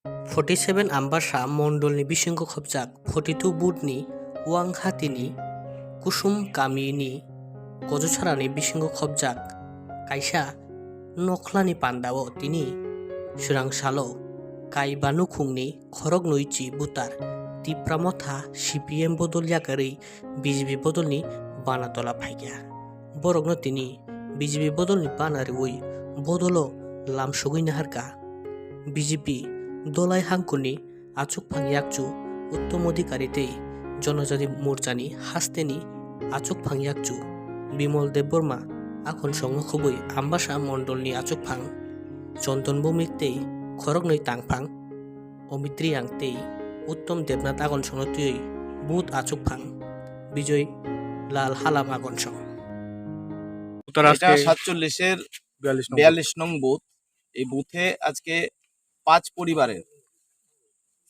47 Ambasha Mondolni Bishingo Khobjak 42 Budni Wang Hatini Kusum Kamini Kojucharani Bishingo Khobjak Kaisha Noklani Pandao Tini Shurang Shalo Kai Banu Khungni Khorog Nuichi Butar Tipramotha CPM Bodol Yakari BJP Bodolni Banatola Phaiga Borogno Tini BJP Bodolni Banari Ui Bodolo Lam Shogui Naharka BJP দোলাই হাঙ্কুনি আচুক ফাংয়াকচু উত্তম অধিকারীতে জনজাতি মোর্চানি হাস্তেনি আচুক ফাংয়াকচু বিমল দেববর্মা এখন সংখ্যবই আম্বাসা মণ্ডলনি আচুক ফাং চন্দন ভৌমিকতেই খরগনৈ তাংফাং অমিত্রী আংতেই উত্তম Debnath আগন সংতুই booth আচুক ফাং বিজয় লাল Halam আগন song 47-এর 42 নং booth. এই বুথে আজকে 5 পরিবারের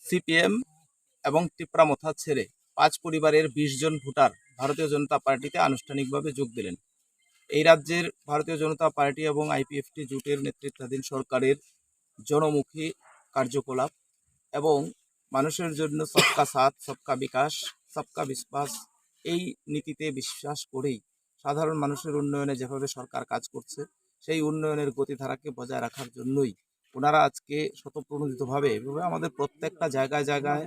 CPM এবং টিপ্রামথা ছেড়ে 5 পরিবারের 20 জন ভোটার ভারতীয় জনতা পার্টিতে আনুষ্ঠানিকভাবে যোগ দিলেন। এই রাজ্যের ভারতীয় জনতা পার্টি এবং আইপিএফটি জোটের নেতৃত্বাধীন সরকারের জনমুখী কার্যকলাপ এবং মানুষের জন্য সবকা সাথ সবকা বিকাশ সবকা বিশ্বাস এই নীতিতে বিশ্বাস করেই সাধারণ মানুষের উন্নয়নে যেভাবে সরকার কাজ করছে সেই উন্নয়নের গতিধারাকে বজায় রাখার জন্যই ওনারা আজকে স্বতঃপ্রণোদিতভাবে এভাবে আমাদের প্রত্যেকটা জায়গায় জায়গায়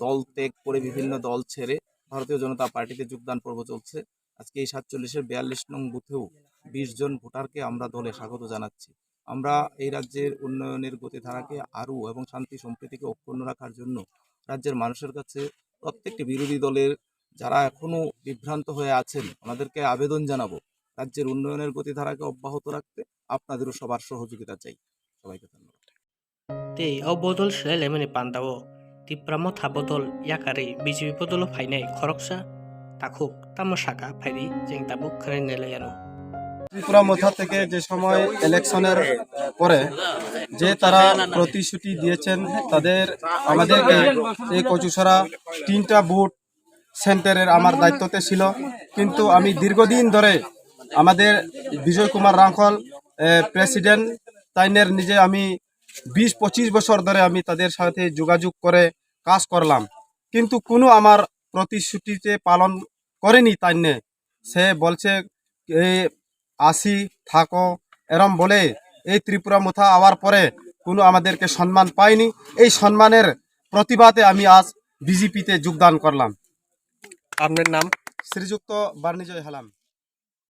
দল ত্যাগ করে বিভিন্ন দল ছেড়ে ভারতীয় জনতা পার্টিতে যোগদান পর্ব চলছে। আজকে এই 47-এর 42 নং বুথেও 20 জন ভোটারকে আমরা দলে স্বাগত জানাচ্ছি। আমরা এই রাজ্যের উন্নয়নের গতিধারাকে আরও এবং শান্তি সম্প্রীতিকে অক্ষুণ্ণ রাখার জন্য রাজ্যের মানুষের কাছে প্রত্যেকটি বিরোধী দলের যারা এখনো বিভ্রান্ত হয়ে আছেন ওনাদেরকে আবেদন জানাবো রাজ্যের উন্নয়নের গতিধারাকে অব্যাহত রাখতে আপনাদেরও সবার সহযোগিতা চাই। সবাইকে ধন্যবাদ। তে ও বদল সেলেমেনি পান্দাও তিপ্রামথা বদল ইয়াকারে বিজেপি বদল ফাইনাই খরকসা তাকুক তামাশাকা ফাইরি জেং তাবুক খানে নেলায়ানো ত্রিপুরামথা থেকে যে সময় ইলেকশনের পরে যে তারা প্রতিশ্রুতি দিয়েছেন তাদের আমাদেরকে এই কচুছড়া 3টা বুথ সেন্টারের আমার দায়িত্বতে ছিল, কিন্তু আমি দীর্ঘদিন ধরে আমাদের বিজয় কুমার রাঙ্খল প্রেসিডেন্ট তাইনের নিজে আমি 20-25 বছর ধরে আমি তাদের সাথে যোগাযোগ করে কাজ করলাম, কিন্তু কোনো আমার প্রতিশ্রুতিতে পালন করেনি তাইনে। সে বলছে আসি থাকো এরম বলে এই ত্রিপুরামথা আওয়ার পরে কোনো আমাদেরকে সম্মান পাইনি। এই সম্মানের প্রতিবাদে আমি আজ বিজেপিতে যোগদান করলাম। আপনার নাম? শ্রীযুক্ত বার্নিজয় হালাম।